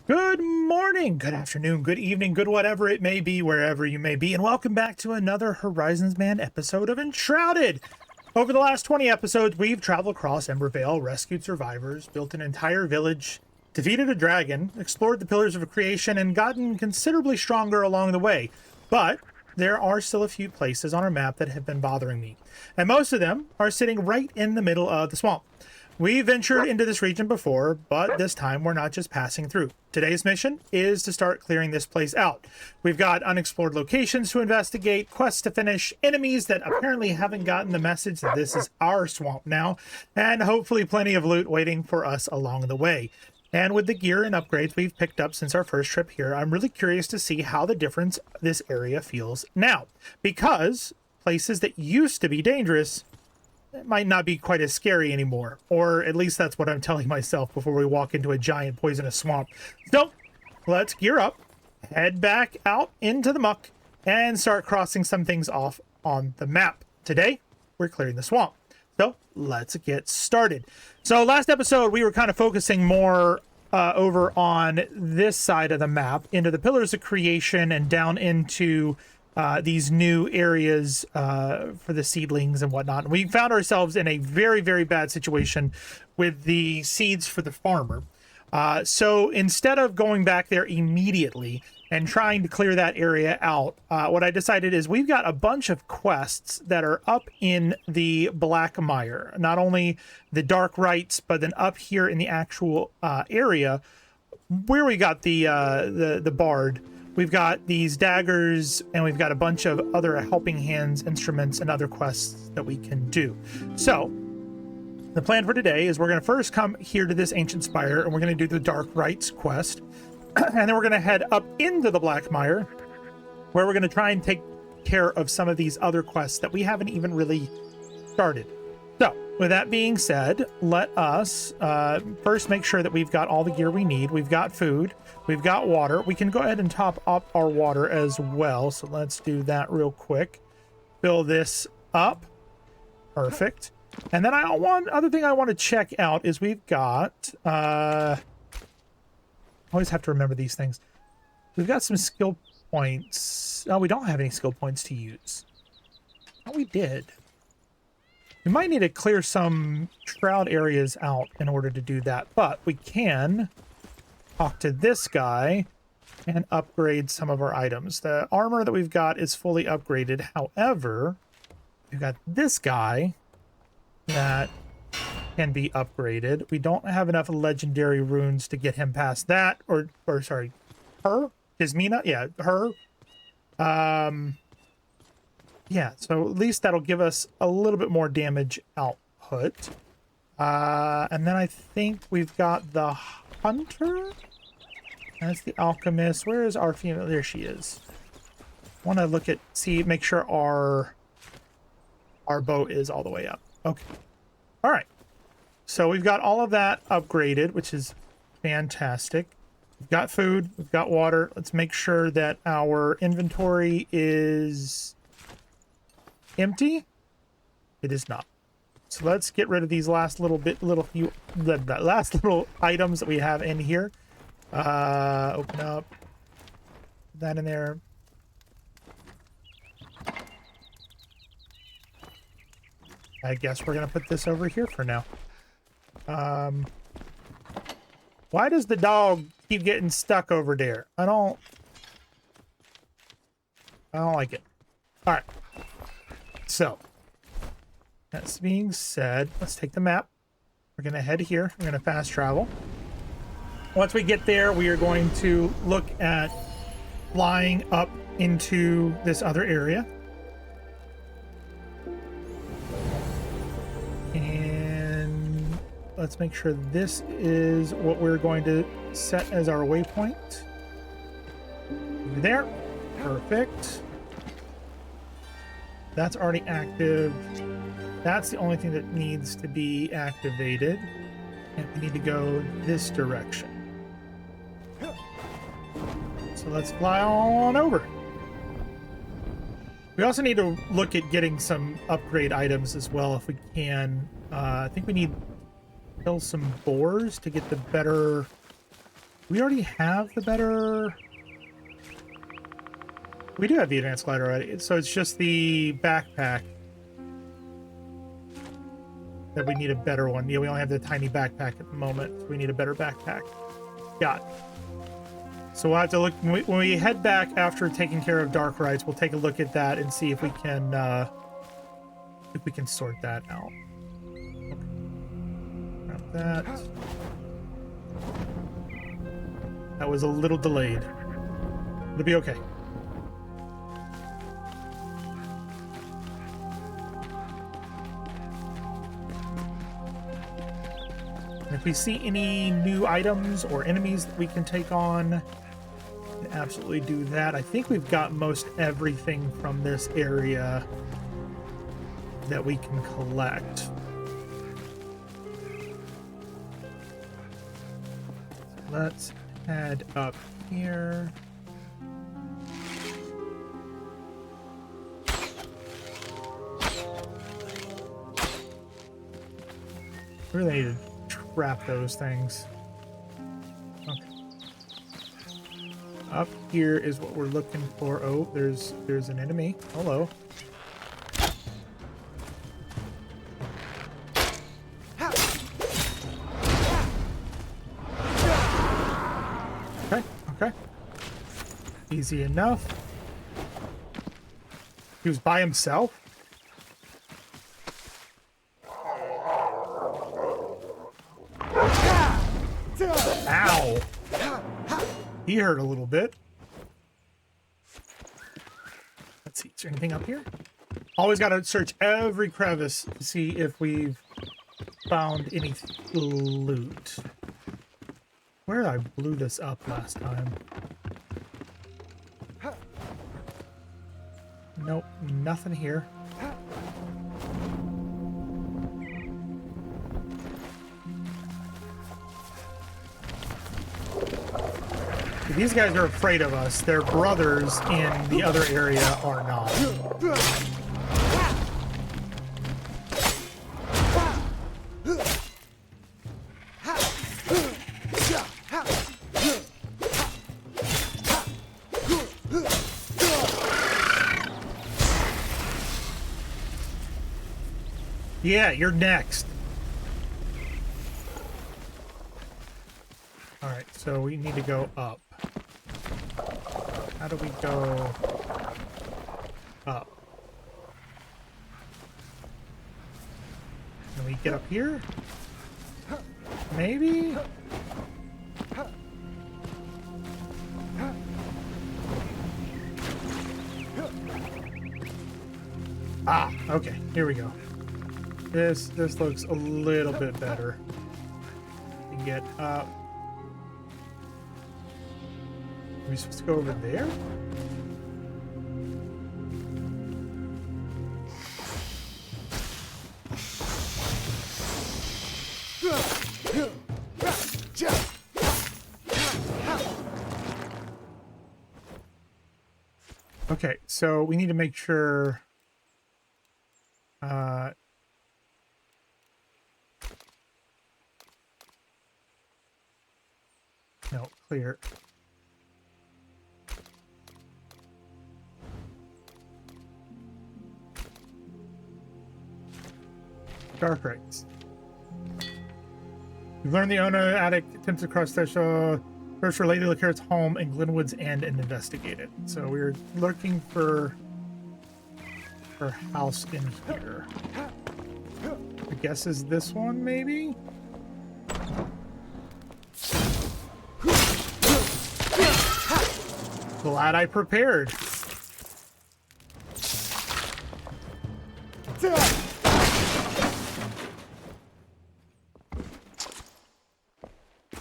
Good morning, good afternoon, good evening, good whatever it may be, wherever you may be, and welcome back to another Horizonsman episode of Enshrouded. Over the last 20 episodes, we've traveled across Embervale, rescued survivors, built an entire village, defeated a dragon, explored the Pillars of Creation, and gotten considerably stronger along the way. But there are still a few places on our map that have been bothering me, and most of them are sitting right in the middle of the swamp. We ventured into this region before, but this time we're not just passing through. Today's mission is to start clearing this place out. We've got unexplored locations to investigate, quests to finish, enemies that apparently haven't gotten the message that this is our swamp now, and hopefully plenty of loot waiting for us along the way. And with the gear and upgrades we've picked up since our first trip here, I'm really curious to see how the difference this area feels now. Because places that used to be dangerous might not be quite as scary anymore, or at least that's what I'm telling myself before we walk into a giant poisonous swamp. So let's gear up, head back out into the muck, and start crossing some things off on the map. Today we're clearing the swamp, so let's get started. So last episode we were kind of focusing more over on this side of the map, into the Pillars of Creation and down into these new areas for the seedlings and whatnot. We found ourselves in a very, very bad situation with the seeds for the farmer. So instead of going back there immediately and trying to clear that area out, what I decided is we've got a bunch of quests that are up in the Black Mire. Not only the Dark Rites, but then up here in the actual area where we got the Bard. We've got these daggers, and we've got a bunch of other helping hands, instruments, and other quests that we can do. So the plan for today is we're going to first come here to this ancient spire, and we're going to do the Dark Rites quest. And then we're going to head up into the Black Mire, where we're going to try and take care of some of these other quests that we haven't even really started. So with that being said, let us first make sure that we've got all the gear we need. We've got food. We've got water. We can go ahead and top up our water as well. So let's do that real quick. Fill this up. Perfect. And then other thing I want to check out is we've got, I always have to remember these things. We've got some skill points. Oh, we don't have any skill points to use. Oh, we did. We might need to clear some shroud areas out in order to do that, but we can talk to this guy and upgrade some of our items. The armor that we've got is fully upgraded. However, we've got this guy that can be upgraded. We don't have enough legendary runes to get him past that, or sorry, her? Ismina? Yeah, her. Yeah, so at least that'll give us a little bit more damage output. And then I think we've got the hunter. That's the alchemist. Where is our female? There she is. Want to look at, make sure our bow is all the way up. Okay. All right. So we've got all of that upgraded, which is fantastic. We've got food. We've got water. Let's make sure that our inventory is empty. It is not. So let's get rid of these last few items that we have in here. Open up, put that in there. I guess we're gonna put this over here for now. Why does the dog keep getting stuck over there? I don't like it. All right. So, that being said, let's take the map. We're going to head here. We're going to fast travel. Once we get there, we are going to look at flying up into this other area. And let's make sure this is what we're going to set as our waypoint. Over there. Perfect. That's already active. That's the only thing that needs to be activated. And we need to go this direction. So let's fly on over. We also need to look at getting some upgrade items as well if we can. I think we need to kill some boars to get the better We already have the better... We do have the advanced glider already, so it's just the backpack that we need a better one. Yeah, we only have the tiny backpack at the moment, so we need a better backpack. Got it. So we'll have to look when we head back after taking care of Dark Rites. We'll take a look at that and see if we can sort that out. Okay. Grab that. That was a little delayed. It'll be okay. And if we see any new items or enemies that we can take on, we can absolutely do that. I think we've got most everything from this area that we can collect. Let's head up here. Really need to trap those things. Okay. Up here is what we're looking for. Oh, there's an enemy. Hello. Okay. Easy enough. He was by himself? Ow! He hurt a little bit. Let's see, is there anything up here? Always gotta search every crevice to see if we've found any loot. Where did I blew this up last time? Nope, nothing here. These guys are afraid of us. Their brothers in the other area are not. Yeah, you're next. All right, so we need to go up. How do we go up? Can we get up here? Maybe? Ah, okay, here we go. This looks a little bit better. To get up. Are we supposed to go over there? Okay, so we need to make sure no, clear. Dark Rites. You've learned the owner attic attempted across the search for Lady Lacare's home in Glenwood's End and investigate it. So we're looking for her house in here. I guess is this one, maybe? Glad I prepared.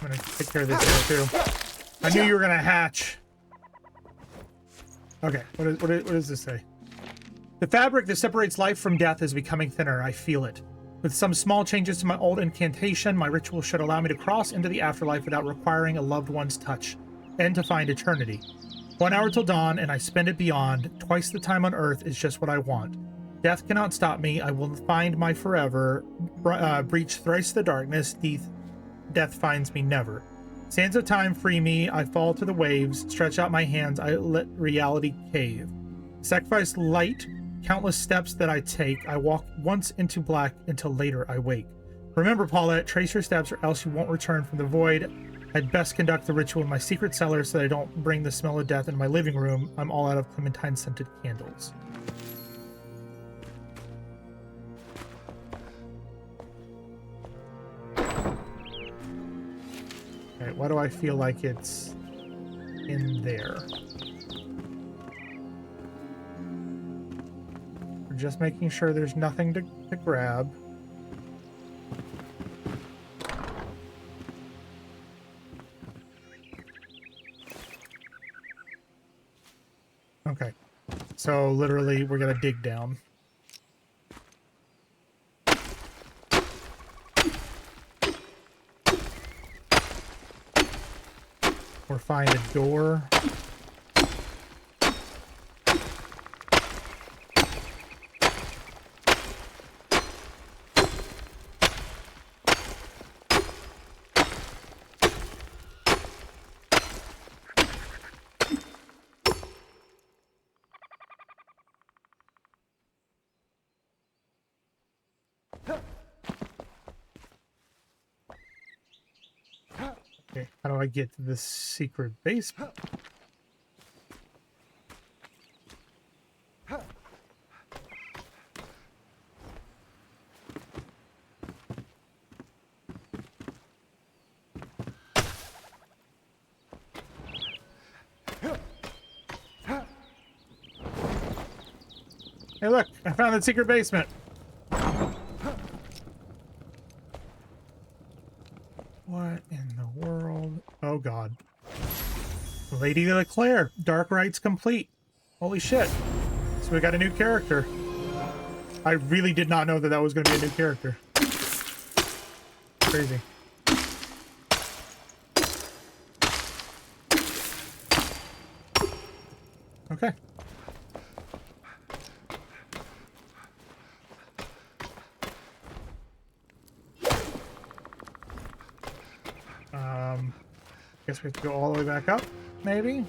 I'm gonna take care of this here too. I knew you were gonna hatch. Okay, what does this say? The fabric that separates life from death is becoming thinner. I feel it. With some small changes to my old incantation, my ritual should allow me to cross into the afterlife without requiring a loved one's touch, and to find eternity. 1 hour till dawn, and I spend it beyond. Twice the time on Earth is just what I want. Death cannot stop me. I will find my forever. Breach thrice the darkness. Death finds me never. Sands of time free me. I fall to the waves. Stretch out my hands. I let reality cave. Sacrifice light. Countless steps that I take. I walk once into black until later I wake. Remember, Paulette, trace your steps or else you won't return from the void. I'd best conduct the ritual in my secret cellar so that I don't bring the smell of death in my living room. I'm all out of clementine-scented candles. Alright, why do I feel like it's in there? We're just making sure there's nothing to grab. Okay, so literally we're gonna dig down. Or find a door. Okay, how do I get to this secret basement? Hey look, I found the secret basement. What in the world? Oh god. Lady Leclerc, dark rites complete. Holy shit. So we got a new character. I really did not know that that was going to be a new character. Crazy. Okay. Guess we have to go all the way back up, maybe?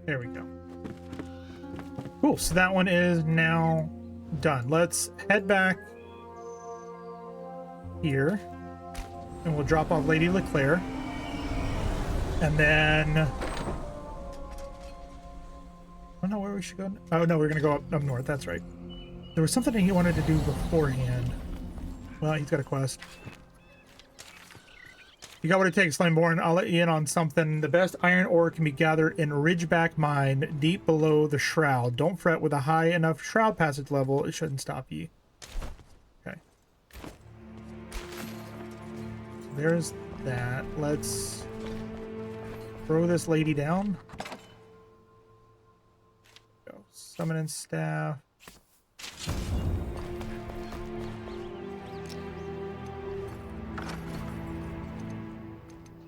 There we go. Cool, so that one is now done. Let's head back here, and we'll drop off Lady Leclerc. And then... I don't know where we should go. Oh, no, we're going to go up north. That's right. There was something he wanted to do beforehand. Well, he's got a quest. You got what it takes, Flameborn. I'll let you in on something. The best iron ore can be gathered in Ridgeback Mine, deep below the Shroud. Don't fret, with a high enough Shroud passage level, it shouldn't stop you. Okay. So there's that. Let's throw this lady down. Go. Summoning staff.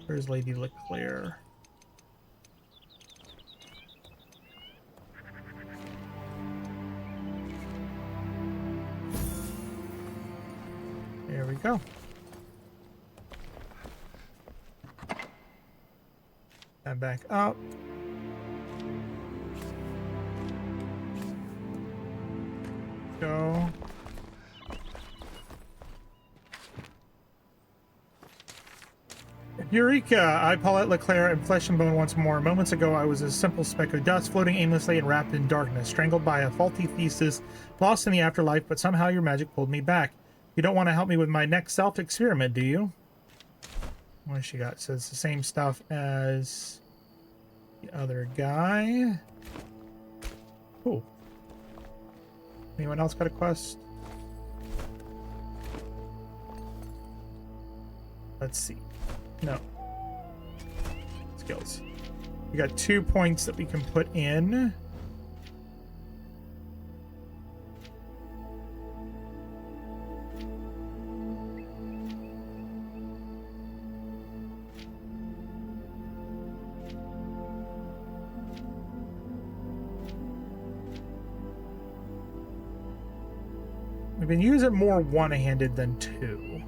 Where's Lady Leclerc? There we go. And back up. Go. Eureka! I, Paulette Leclerc, am flesh and bone once more. Moments ago, I was a simple speck of dust, floating aimlessly and wrapped in darkness, strangled by a faulty thesis, lost in the afterlife, but somehow your magic pulled me back. You don't want to help me with my next self-experiment, do you? What has she got? So it's the same stuff as the other guy. Cool. Anyone else got a quest? Let's see. No. Skills. We got 2 points that we can put in. We You can use it more one-handed than two.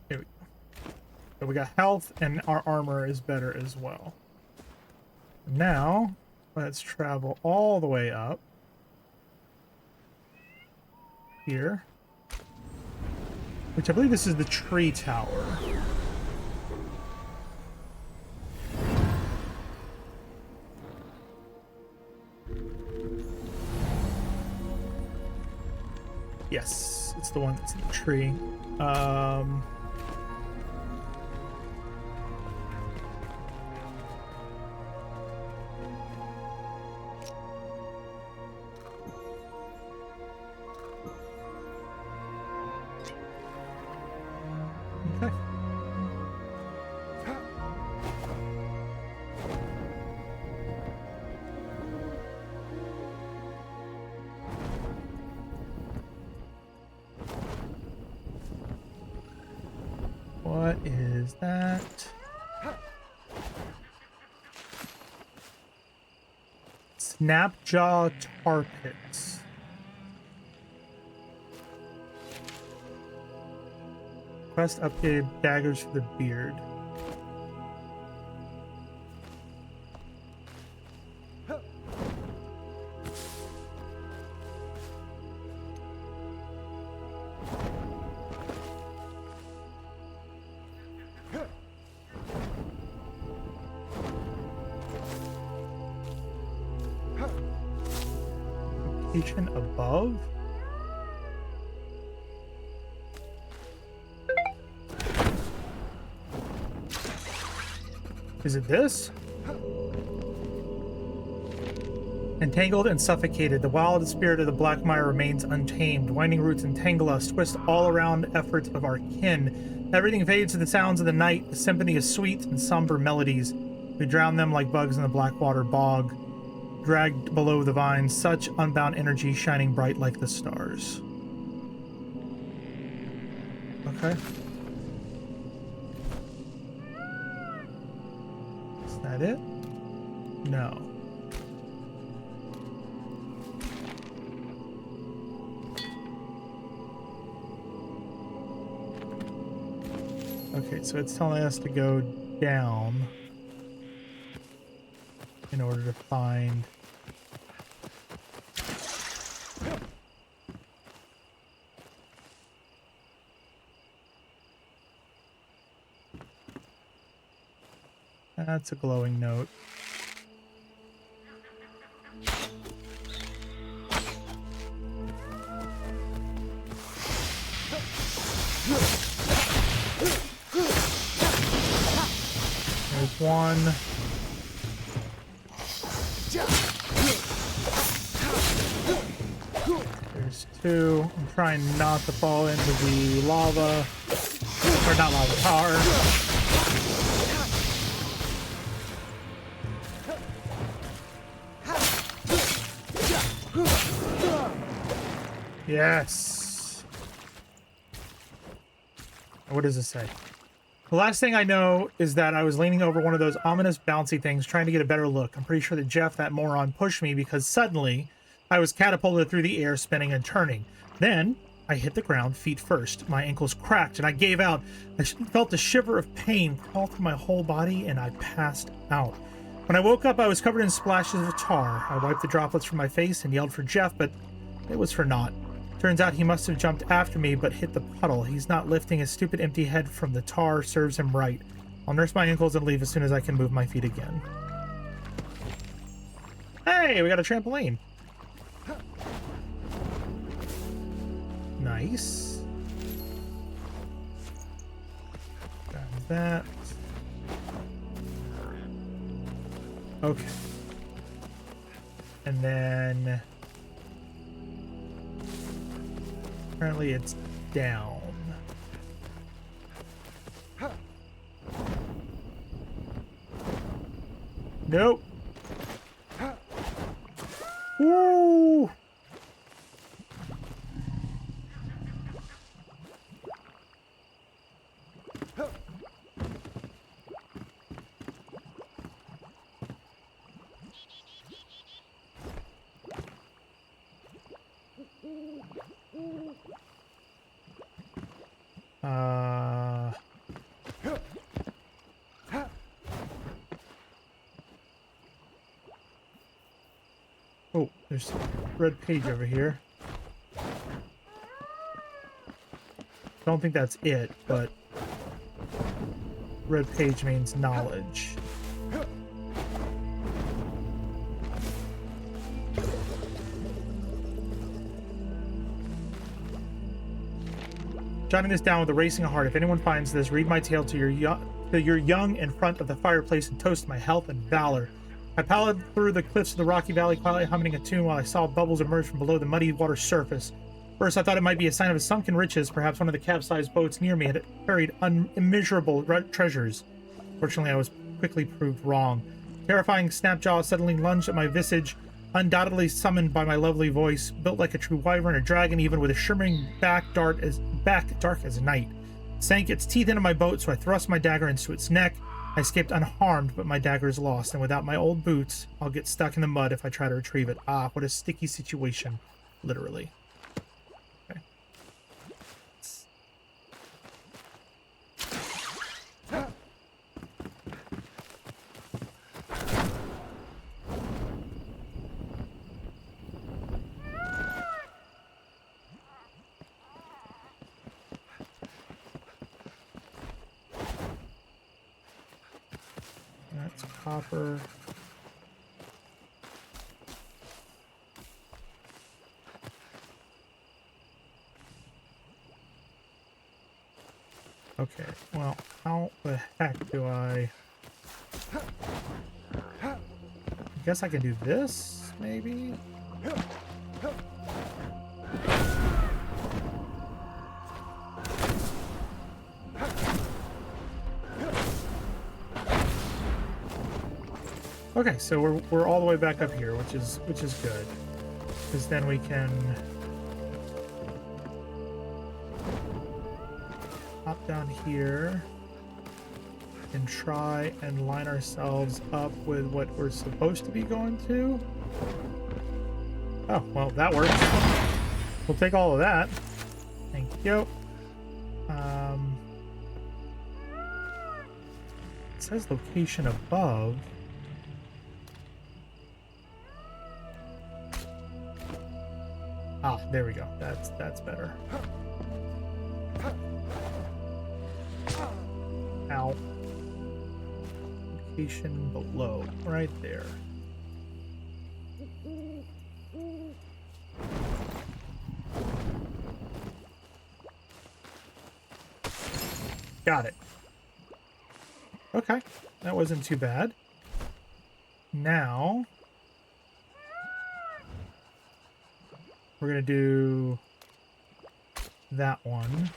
Here we go. So we got health, and our armor is better as well. Now, let's travel all the way up here, which I believe this is the tree tower. Yes, it's the one that's in the tree. Okay. What is that? Snapjaw tar pits. Quest updated daggers for the beard. Location above? Is it this? Entangled and suffocated, the wild spirit of the Black Mire remains untamed. Winding roots entangle us, twist all around efforts of our kin. Everything fades to the sounds of the night, a symphony of sweet and somber melodies. We drown them like bugs in the blackwater bog, dragged below the vines, such unbound energy shining bright like the stars. Okay. Is that it? No. Okay, so it's telling us to go down in order to find... That's a glowing note. There's one. There's two. I'm trying not to fall into the lava. Or not lava, tar. Yes. What does it say? The last thing I know is that I was leaning over one of those ominous bouncy things trying to get a better look. I'm pretty sure that Jeff, that moron, pushed me because suddenly I was catapulted through the air, spinning and turning. Then I hit the ground feet first. My ankles cracked and I gave out. I felt a shiver of pain crawl through my whole body and I passed out. When I woke up, I was covered in splashes of tar. I wiped the droplets from my face and yelled for Jeff, but it was for naught. Turns out he must have jumped after me, but hit the puddle. He's not lifting his stupid empty head from the tar. Serves him right. I'll nurse my ankles and leave as soon as I can move my feet again. Hey, we got a trampoline. Nice. Grab that. Okay. And then... apparently it's down. Nope. Woo! Uh... Oh, there's a red page over here. Don't think that's it, but red page means knowledge. Jotting this down with a racing heart. If anyone finds this, read my tale to your young in front of the fireplace and toast my health and valor. I paddled through the cliffs of the rocky valley, quietly humming a tune while I saw bubbles emerge from below the muddy water surface. First, I thought it might be a sign of sunken riches. Perhaps one of the capsized boats near me had carried immeasurable treasures. Fortunately, I was quickly proved wrong. Terrifying Snapjaw suddenly lunged at my visage, undoubtedly summoned by my lovely voice, built like a true wyvern or dragon, even with a shimmering back dark as night. Sank its teeth into my boat, so I thrust my dagger into its neck. I escaped unharmed, but my dagger is lost, and without my old boots, I'll get stuck in the mud if I try to retrieve it. Ah, what a sticky situation, literally. Okay. That's copper. Okay, well, how the heck do I guess I can do this, maybe? Okay, so we're all the way back up here, which is good, because then we can hop down here and try and line ourselves up with what we're supposed to be going to. Oh, well, that works. We'll take all of that. Thank you. It says location above. Ah, there we go. That's better. Ow. Location below, right there. Got it. Okay, that wasn't too bad. Now we're gonna do that one.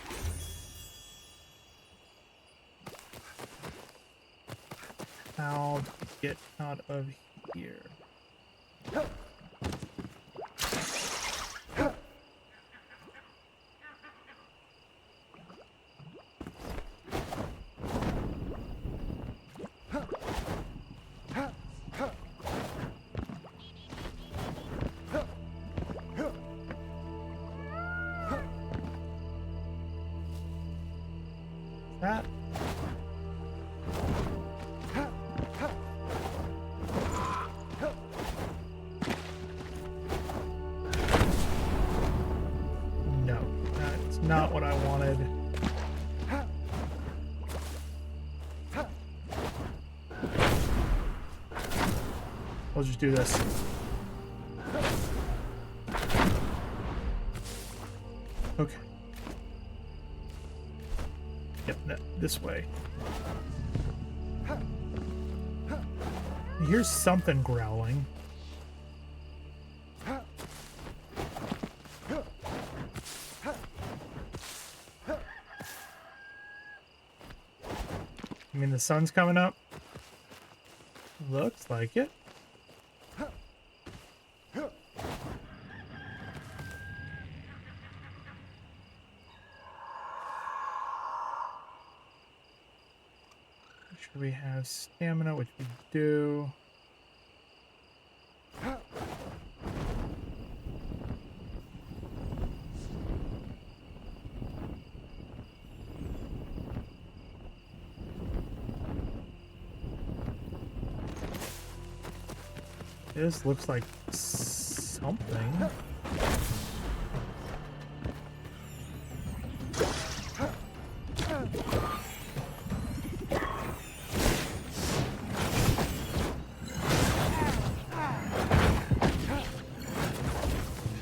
How to get out of here? That. No, that's not what I wanted. We'll just do this. Okay. Yep, this way. Here's something growling. I mean, the sun's coming up. Looks like it. We have stamina, which we do. This looks like something.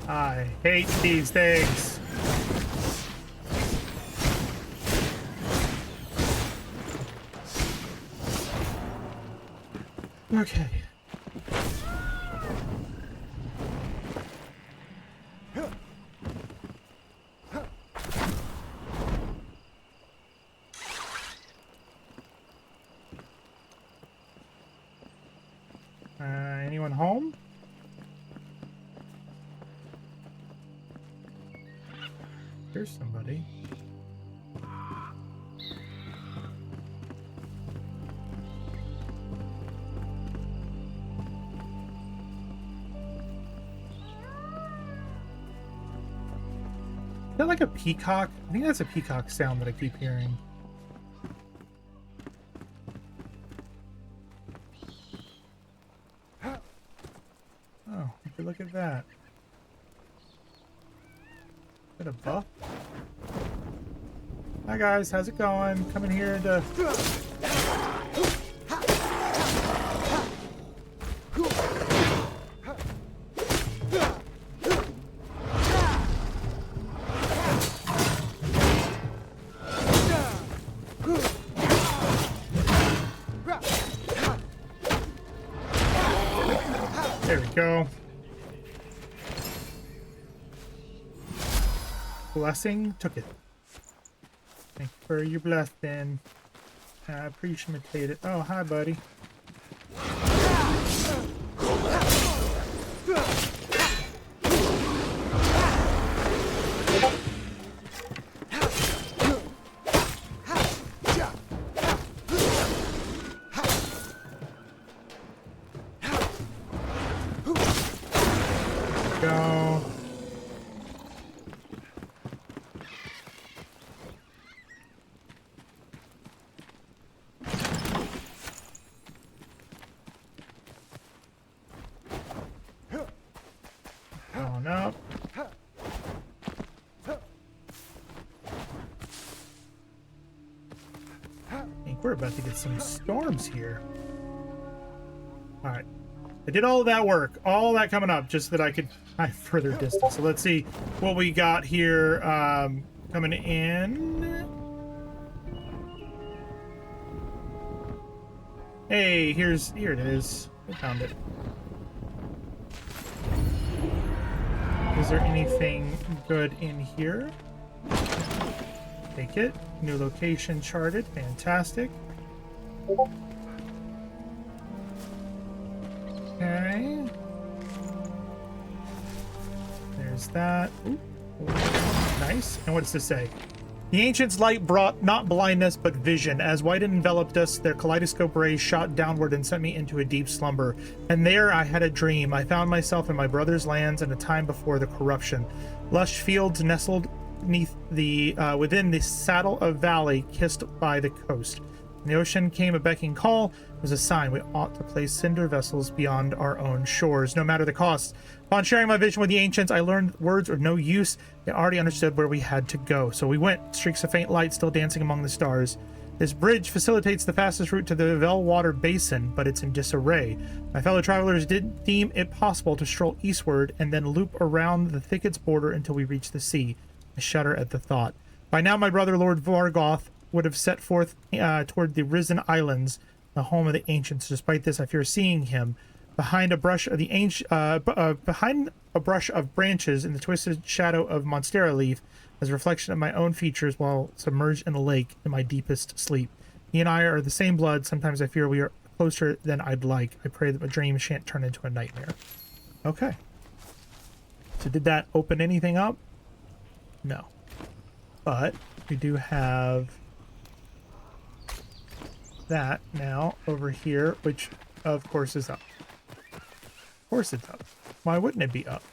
I hate these things. Okay. Anyone home? There's somebody. Is that like a peacock? I think that's a peacock sound that I keep hearing. Oh, look at that. Is that a buff? Hi guys, how's it going? Coming here to... There we go. Blessing, took it. Thank you for your blessing. I appreciate it. Oh, hi, buddy. Go. Going up. I think we're about to get some storms here. All right. I did all of that work, all that coming up, just that I could hide further distance. So let's see what we got here coming in. Hey, here it is. I found it. Is there anything good in here? Take it. New location charted. Fantastic. Okay. There's that. Ooh. Nice. And what does this say? The ancients' light brought not blindness, but vision. As white enveloped us, their kaleidoscope rays shot downward and sent me into a deep slumber. And there I had a dream. I found myself in my brother's lands in a time before the corruption. Lush fields nestled beneath the within the saddle of valley kissed by the coast. In the ocean came a becking call. It was a sign we ought to place cinder vessels beyond our own shores, no matter the cost. Upon sharing my vision with the ancients, I learned words were no use. They already understood where we had to go. So we went, streaks of faint light still dancing among the stars. This bridge facilitates the fastest route to the Velwater Basin, but it's in disarray. My fellow travelers didn't deem it possible to stroll eastward and then loop around the thicket's border until we reach the sea. I shudder at the thought. By now, my brother, Lord Vargoth, would have set forth toward the Risen Islands, the home of the ancients. Despite this, I fear seeing him behind a brush of branches in the twisted shadow of Monstera leaf, as a reflection of my own features while submerged in a lake in my deepest sleep. He and I are the same blood. Sometimes I fear we are closer than I'd like. I pray that my dream shan't turn into a nightmare. Okay. So did that open anything up? No. But we do have that now over here, which of course is up. Of course it's up. Why wouldn't it be up?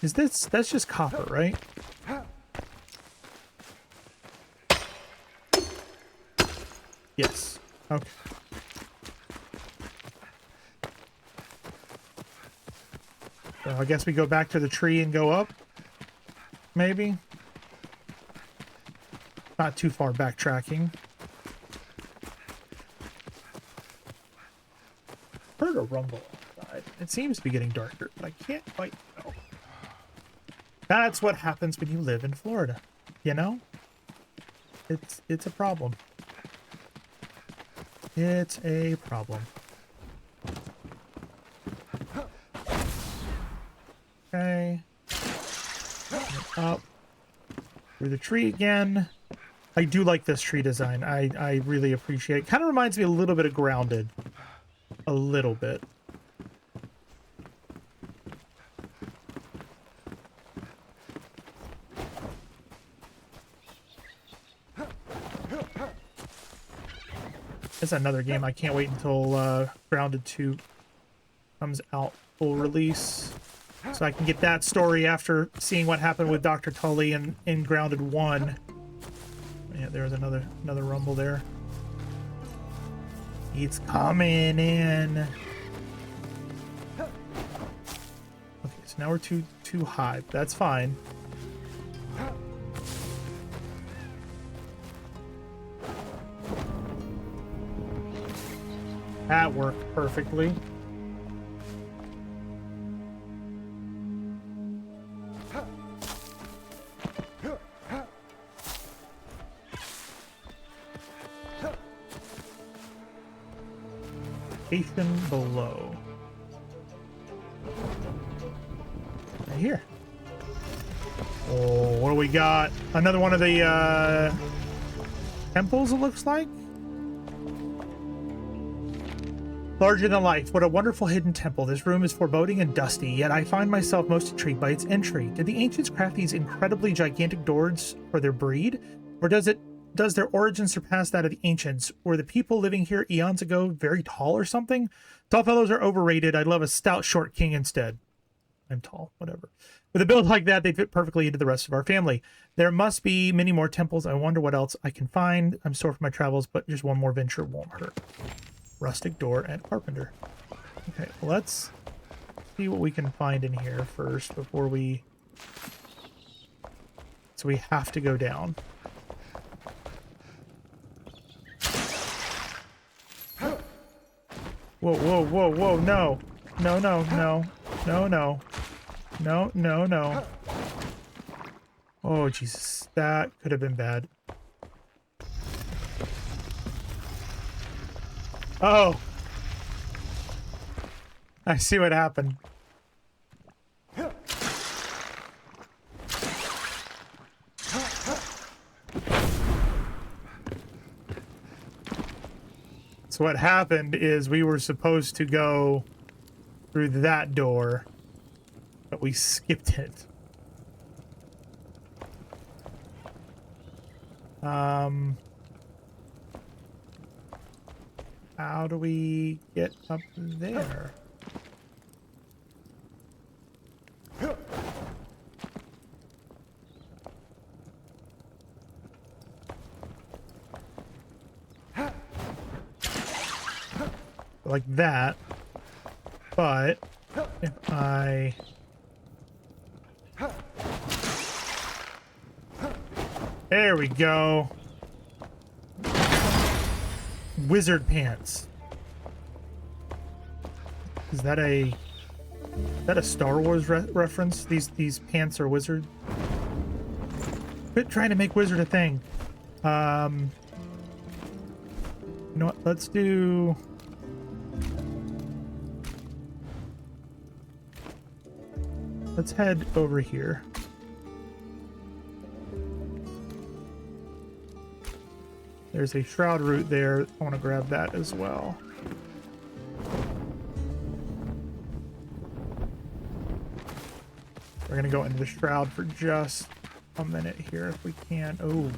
Is this, that's just copper, right? Yes. Okay. So I guess we go back to the tree and go up. Maybe. Not too far backtracking. Heard a rumble outside. It seems to be getting darker, but I can't quite know. That's what happens when you live in Florida. You know? It's a problem. It's a problem. Okay. Up. Through the tree again. I do like this tree design. I really appreciate it. Kind of reminds me a little bit of Grounded. A little bit. It's another game. I can't wait until Grounded 2 comes out full release. So I can get that story after seeing what happened with Dr. Tully in Grounded 1. Yeah, there's another rumble there. It's coming in. Okay, so now we're too high. That's fine. That worked perfectly. Station below. Right here. Oh, what do we got? Another one of the temples, it looks like. Larger than life. What a wonderful hidden temple. This room is foreboding and dusty, yet I find myself most intrigued by its entry. Did the ancients craft these incredibly gigantic doors for their breed? Or does their origin surpass that of the ancients? Were the people living here eons ago very tall or something? Tall fellows are overrated. I'd love a stout, short king instead. I'm tall, whatever. With a build like that, they fit perfectly into the rest of our family. There must be many more temples. I wonder what else I can find. I'm sore for my travels, but just one more venture won't hurt. Rustic door and carpenter. Okay, let's see what we can find in here first before we... So we have to go down. Whoa, whoa, whoa, whoa, no. No, no, no. No, no. No, no, no. Oh, Jesus. That could have been bad. Oh. I see what happened. So what happened is we were supposed to go through that door, but we skipped it. How do we get up there? Like that, but if I... There we go. Wizard pants. Is that a Star Wars reference? These pants are wizard. Quit trying to make wizard a thing. You know what? Let's do... Let's head over here. There's a shroud root there. I want to grab that as well. We're going to go into the shroud for just a minute here if we can. Oh.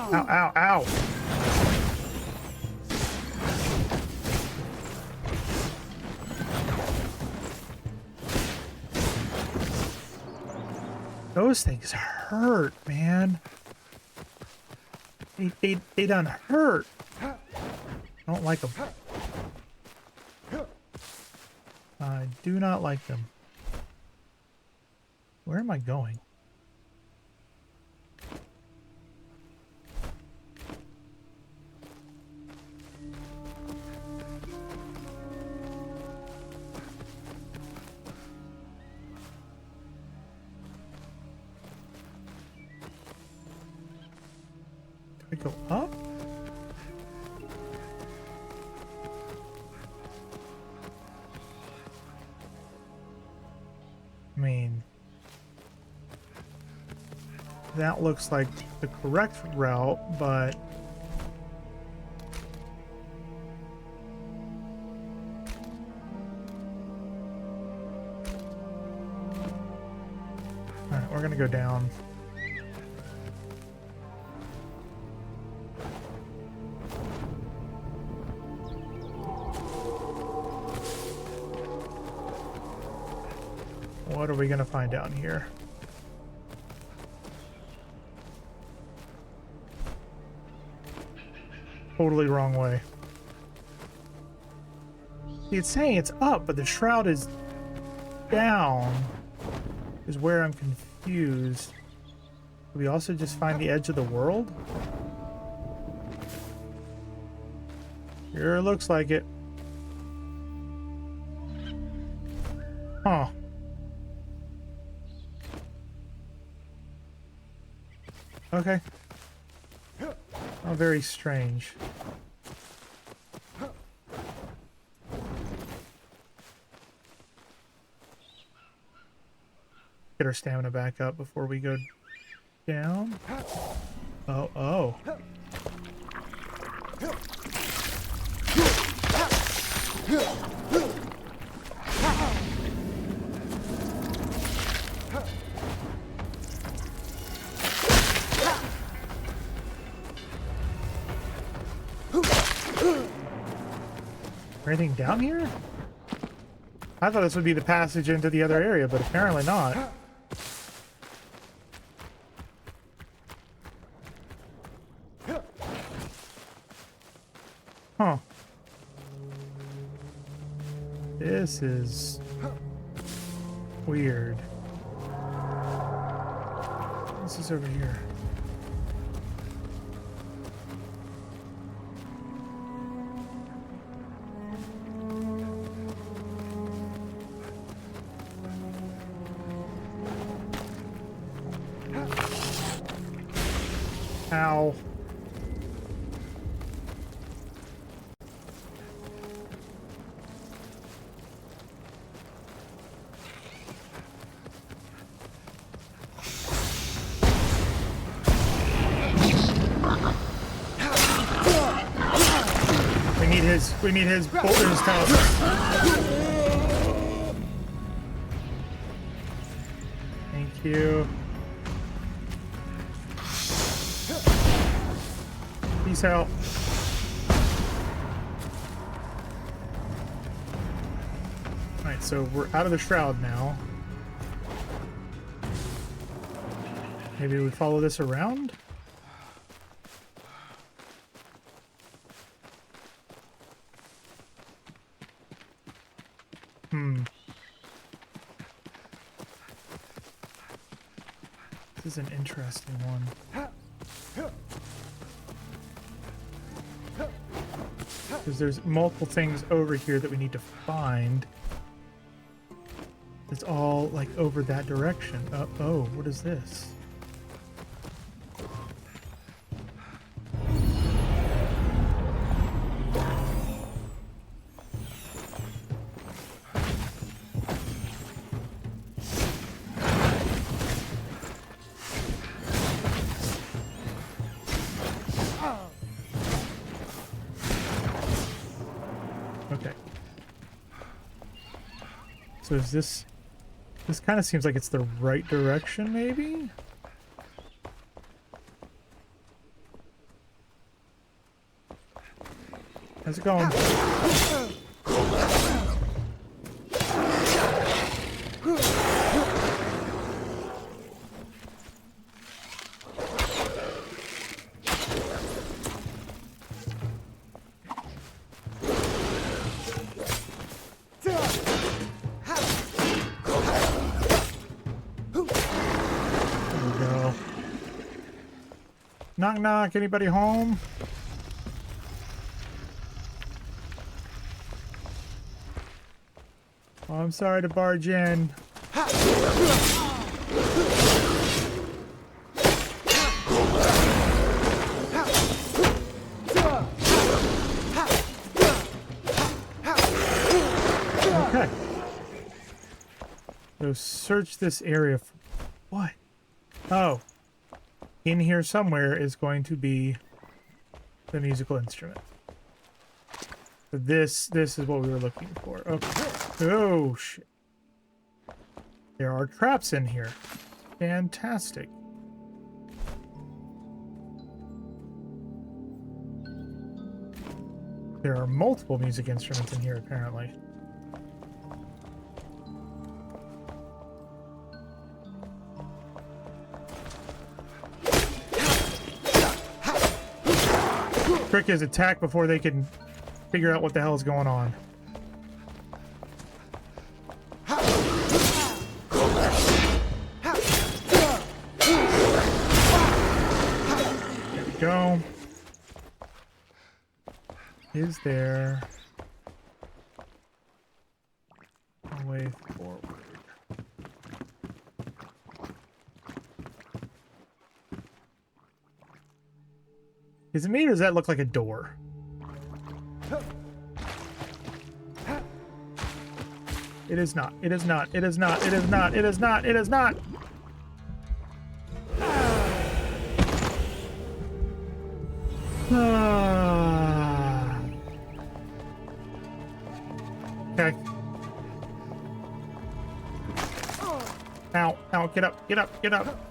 Ow, ow, ow. those things hurt, man. They done hurt. I don't like them. I do not like them. Where am I going? Do I go up? I mean, that looks like the correct route, but all right, we're gonna go down. What are we gonna find down here? Totally wrong way. See, it's saying it's up, but the shroud is down, is where I'm confused. Did we also just find the edge of the world? Sure looks like it. Huh. Okay. Oh, very strange. Get our stamina back up before we go down. Oh, oh. Anything down here? I thought this would be the passage into the other area, but apparently not. Huh. This is weird. This is over here. Ow. We need his boulders to Thank you. Peace out. Alright, so we're out of the shroud now. Maybe we follow this around? This is an interesting one. Because there's multiple things over here that we need to find. It's all like over that direction. Oh, what is this? Okay. So is this kind of seems like it's the right direction, maybe? How's it going? Knock knock, anybody home? Oh, I'm sorry to barge in. Okay. So search this area for what? Oh. In here somewhere is going to be the musical instrument. So this is what we were looking for. Okay. Oh shit. There are traps in here. Fantastic. There are multiple music instruments in here apparently. Trick is attack before they can figure out what the hell is going on. There we go. Is there a way forward? Is it me or does that look like a door? It is not. It is not. It is not. It is not. It is not. It is not. Okay. Ow. Ow. Get up. Get up. Get up.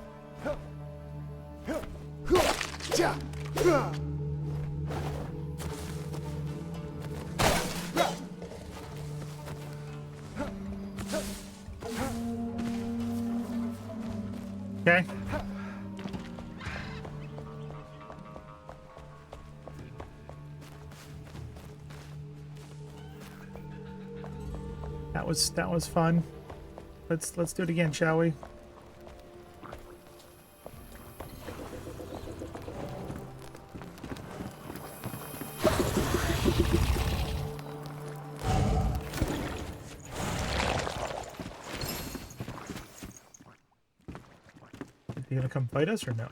Okay. That was fun. Let's do it again, shall we? Is he gonna come fight us or no?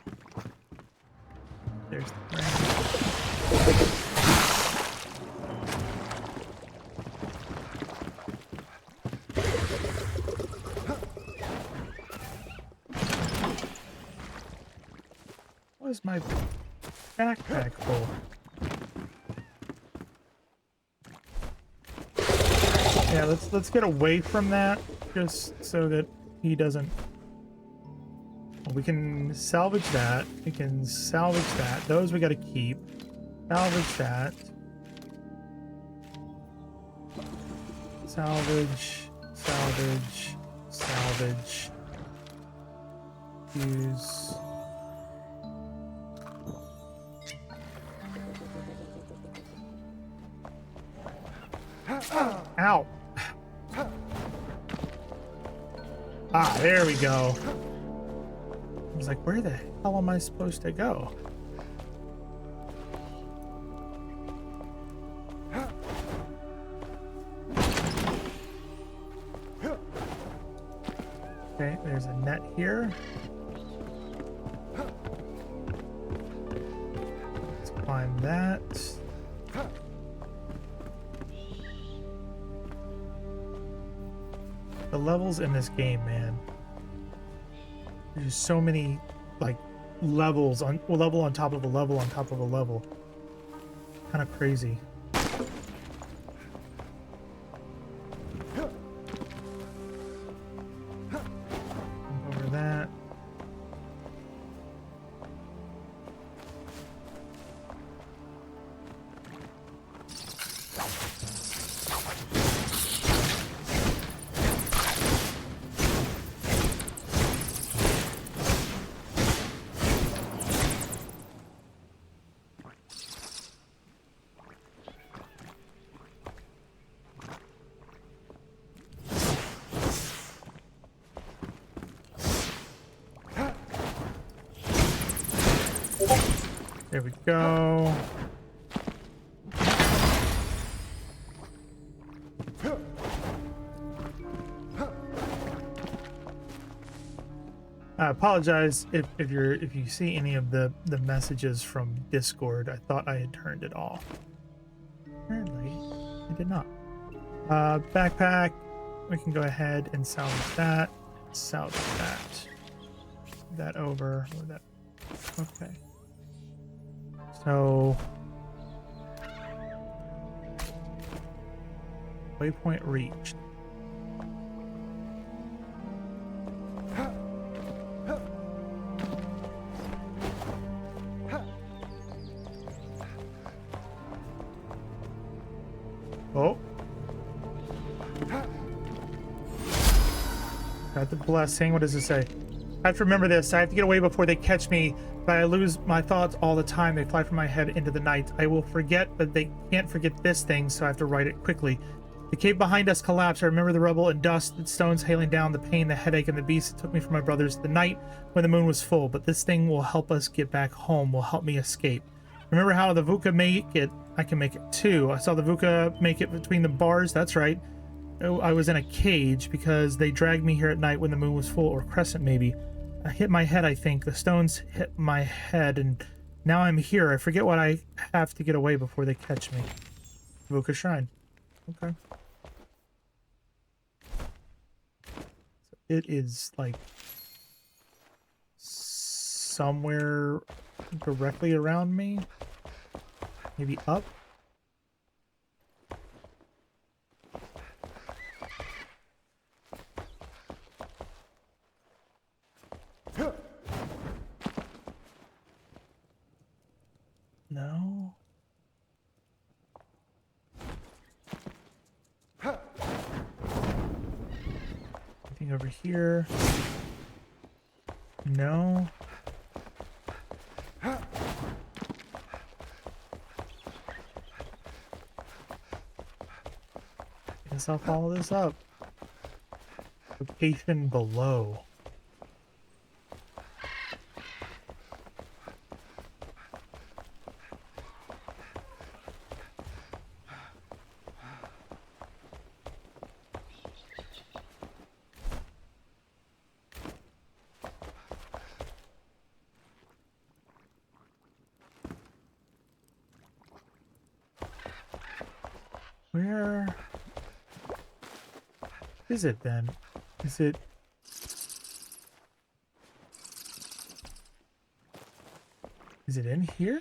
There's the thing. What is my backpack for? Yeah, let's get away from that just so that he doesn't. We can salvage that. We can salvage that. Those we gotta keep. Salvage that. Salvage. Salvage. Salvage. Use. Ow. Ah, there we go. I was like, where the hell am I supposed to go? Okay, there's a net here. Let's climb that. The levels in this game, man. There's so many, like, levels on a level on top of a level on top of a level. Kind of crazy. Over that. There we go. I apologize if you see any of the messages from Discord. I thought I had turned it off. Apparently, I did not. Backpack. We can go ahead and salvage that. Salvage that. That over. That. Okay. So, waypoint reached. Oh. Got the blessing. What does it say? I have to remember this. I have to get away before they catch me, but I lose my thoughts all the time. They fly from my head into the night. I will forget, but they can't forget this thing, so I have to write it quickly. The cave behind us collapsed. I remember the rubble and dust, the stones hailing down, the pain, the headache, and the beast that took me from my brothers the night when the moon was full. But this thing will help us get back home, will help me escape. Remember how the Vuka make it? I can make it too. I saw the Vuka make it between the bars. That's right. I was in a cage because they dragged me here at night when the moon was full, or crescent maybe. I hit my head, I think. The stones hit my head, and now I'm here. I forget what I have to get away before they catch me. Vuka Shrine. Okay. So it is, like, somewhere directly around me. Maybe up? No. Anything over here? No. Guess I'll follow this up. Location below. Where is it then? Is it... Is it in here?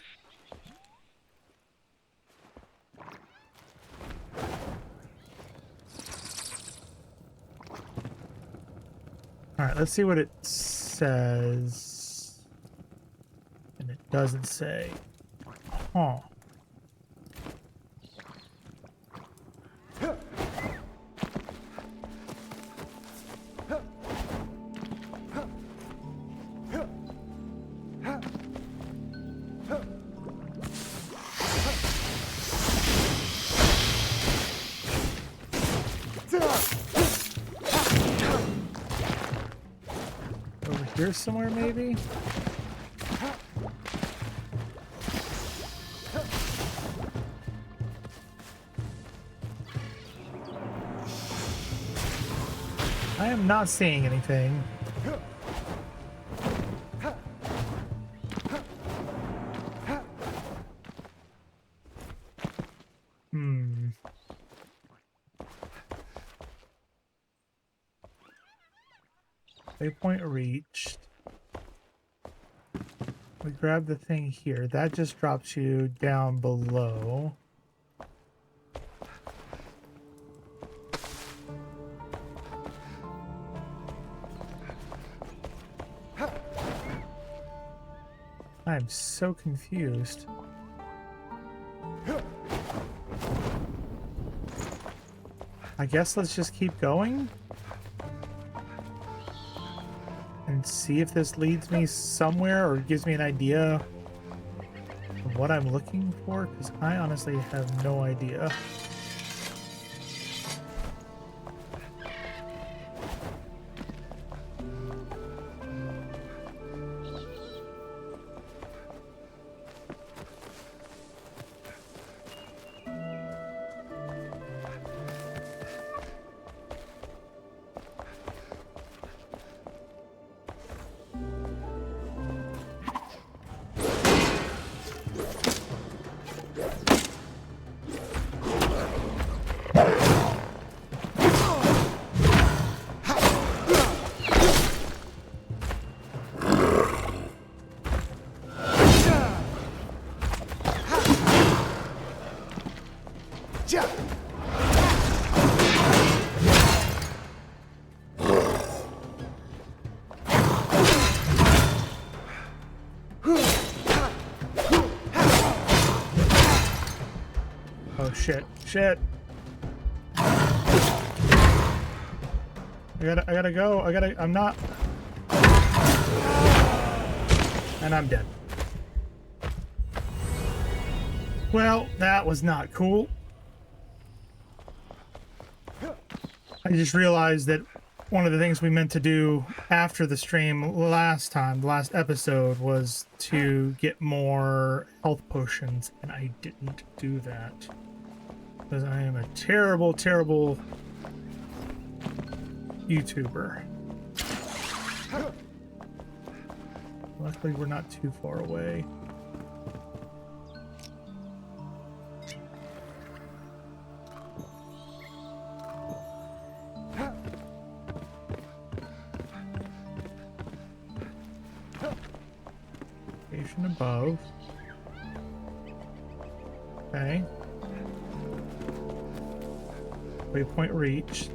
Alright, let's see what it says. And it doesn't say. Huh. Here somewhere, maybe? I am not seeing anything. Waypoint reached. We grab the thing here. That just drops you down below. I'm so confused. I guess let's just keep going and see if this leads me somewhere or gives me an idea of what I'm looking for, because I honestly have no idea. Oh shit. Shit. I gotta go. I'm not. And I'm dead. Well, that was not cool. I just realized that one of the things we meant to do after the stream last time, the last episode, was to get more health potions, and I didn't do that. Because I am a terrible, terrible YouTuber. Luckily, we're not too far away. Station above. Okay. Waypoint reached.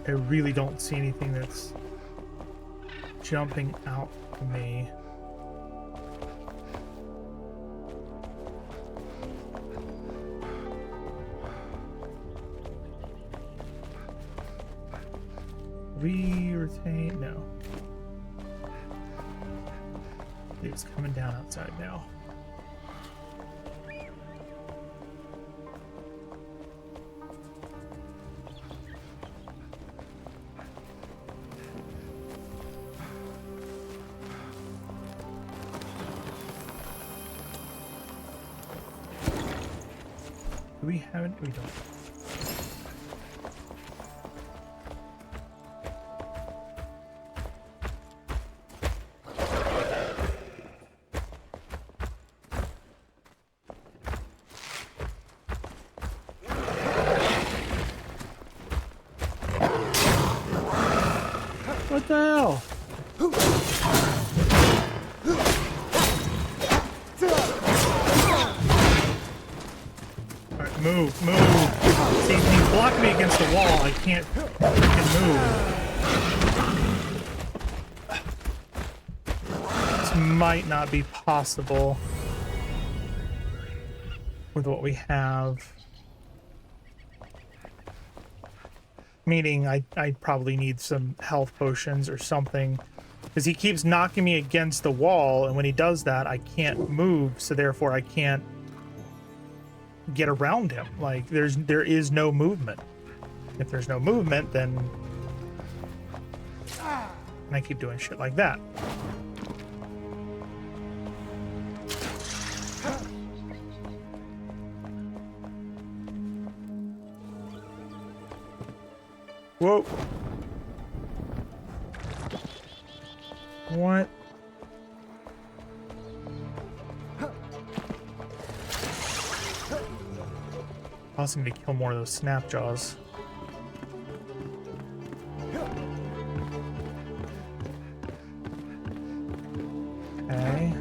I really don't see anything that's jumping out to me. We retain, no. It's coming down outside now. Do we have it? We don't. What the hell? Alright, move. See, when you block me against the wall, I can't freaking move. This might not be possible with what we have. Meaning I probably need some health potions or something, because he keeps knocking me against the wall, and when he does that I can't move, so therefore I can't get around him. Like there is no movement. If there's no movement, then and I keep doing shit like that. Whoa. What? Causing me to kill more of those snapjaws. Okay.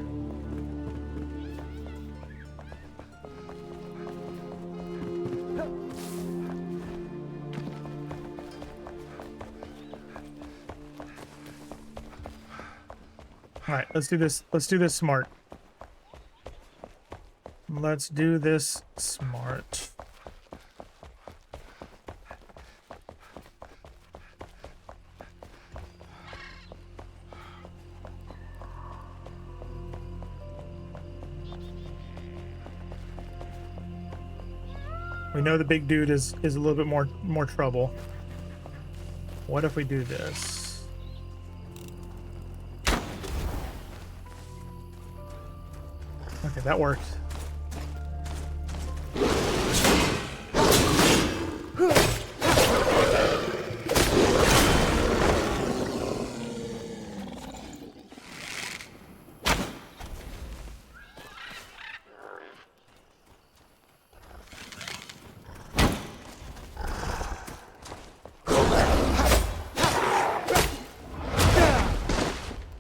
All right, let's do this. Let's do this smart. Let's do this smart. We know the big dude is a little bit more trouble. What if we do this? Okay, that worked.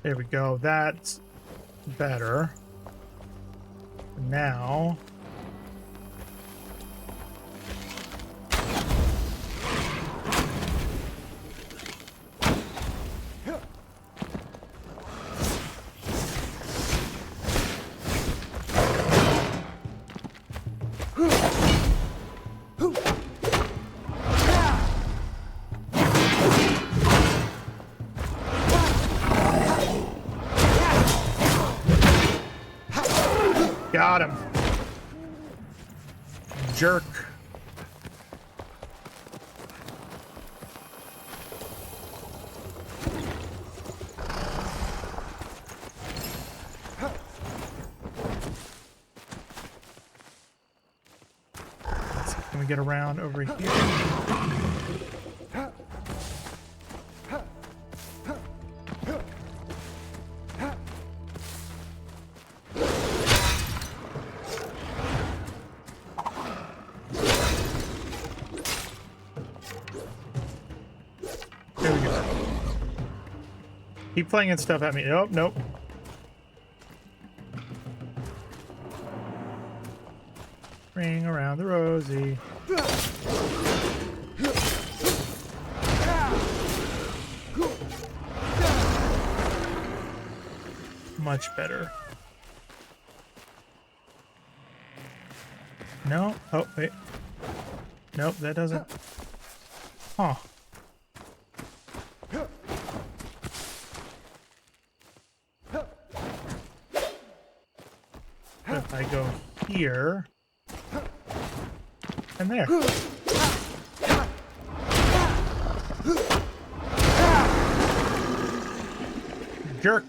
There we go. That's better. Now Got him. Jerk. Let's see, can we get around over here? There we go. Keep flinging stuff at me. Nope, nope. Ring around the rosy. Much better. No. Oh, wait. Nope, that doesn't. Huh. If I go here and there. Jerk.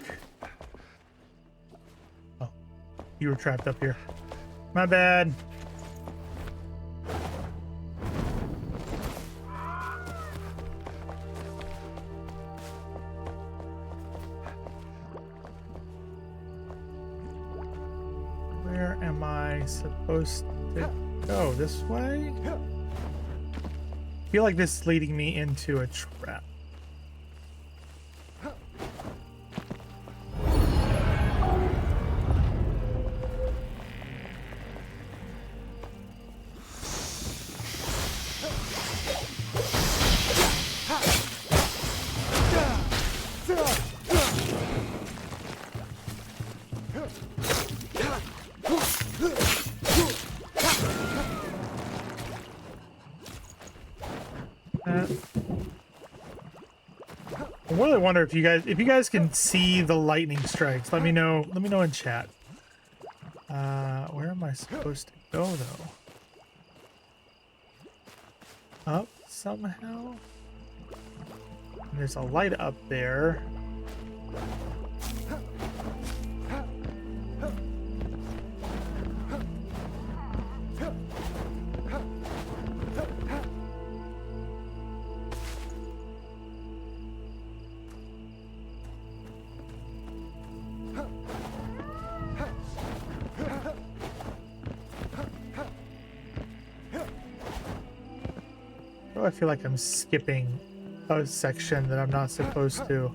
Oh, you were trapped up here. My bad. Where am I supposed to go? This way? I feel like this is leading me into a trap. I really wonder if you guys can see the lightning strikes. Let me know. Let me know in chat. Where am I supposed to go though? Up somehow? There's a light up there. Oh, I feel like I'm skipping a section that I'm not supposed to.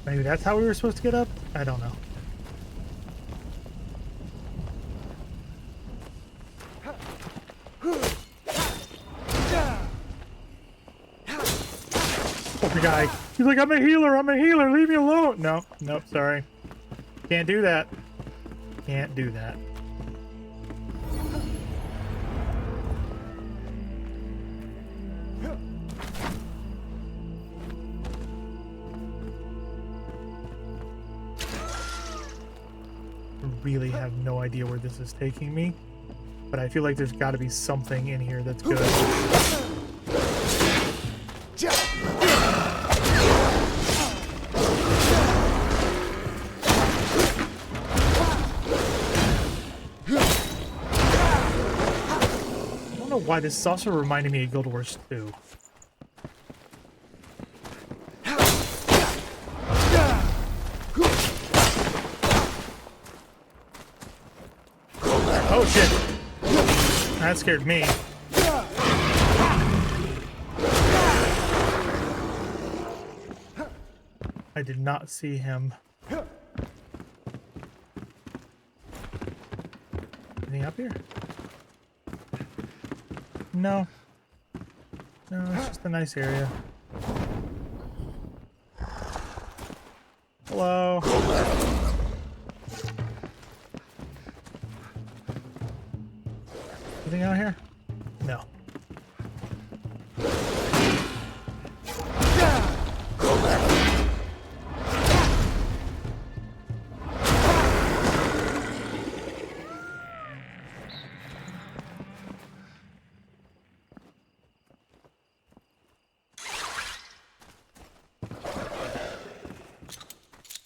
Maybe that's how we were supposed to get up? I don't know. Poor guy. He's like, I'm a healer, leave me alone. No, nope, sorry. Can't do that. Can't do that. Really have no idea where this is taking me, but I feel like there's got to be something in here that's good. I don't know why this is also reminding me of Guild Wars 2. Oh shit! That scared me. did not see him. Anything up here? No. No, it's just a nice area. Hello. Anything out here? No.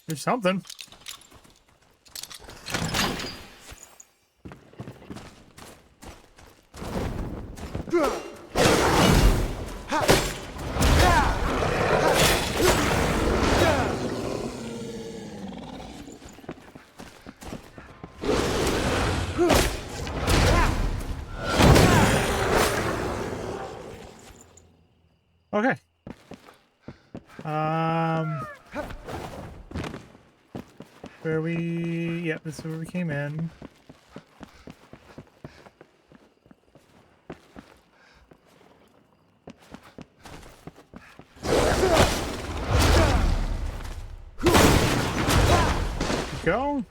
There's something. Okay. Where we... Yep, this is where we came in. Go.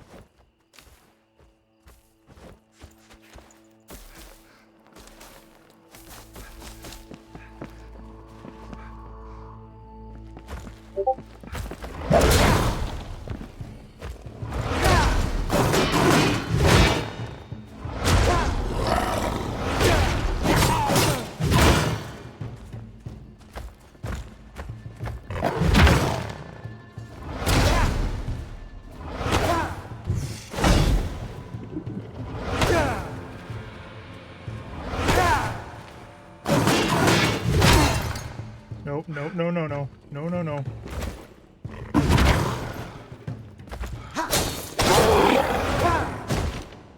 Nope, no, no, no, no. No, no, no.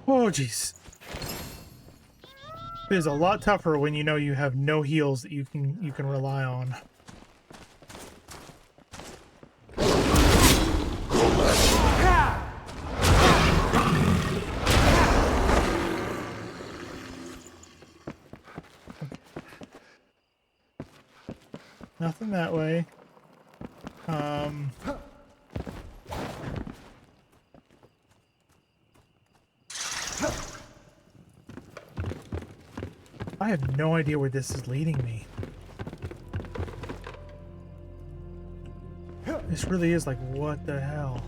Oh, jeez. It is a lot tougher when you know you have no heals that you can rely on. Nothing that way. I have no idea where this is leading me. This really is like, what the hell?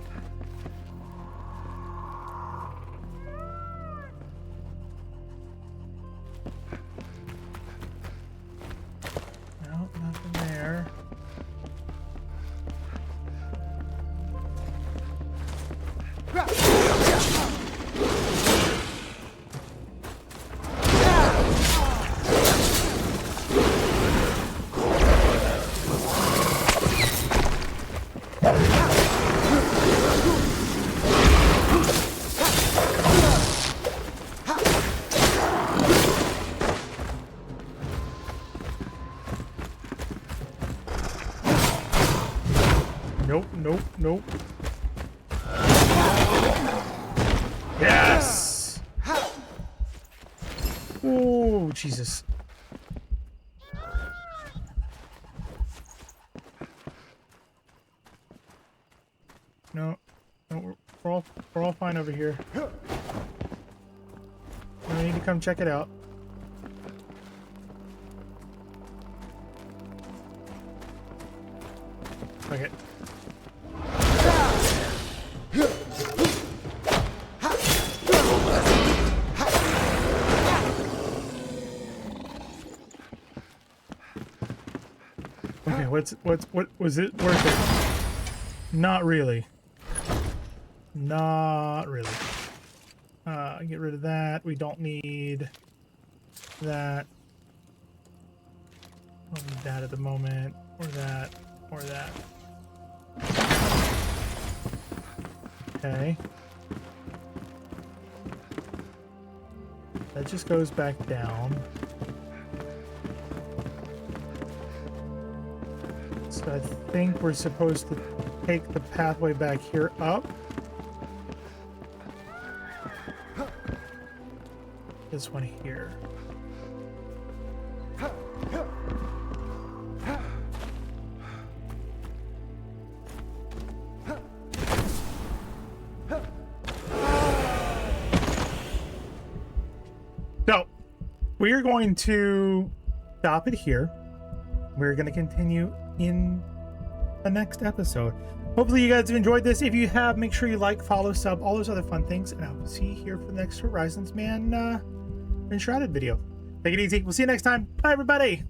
No, nothing there. Nope, nope, nope. Yes! Oh, Jesus. No, no, we're all fine over here. I need to come check it out. Okay. Okay, what was it worth it? Not really. Not really. Get rid of that. We don't need that. Don't need that at the moment. Or that. Or that. Okay. That just goes back down. So I think we're supposed to take the pathway back here up. This one here. So, we are going to stop it here. We're going to continue in the next episode. Hopefully you guys have enjoyed this. If you have, make sure you like, follow, sub, all those other fun things. And I will see you here for the next Horizonsman Enshrouded video. Take it easy. We'll see you next time. Bye, everybody.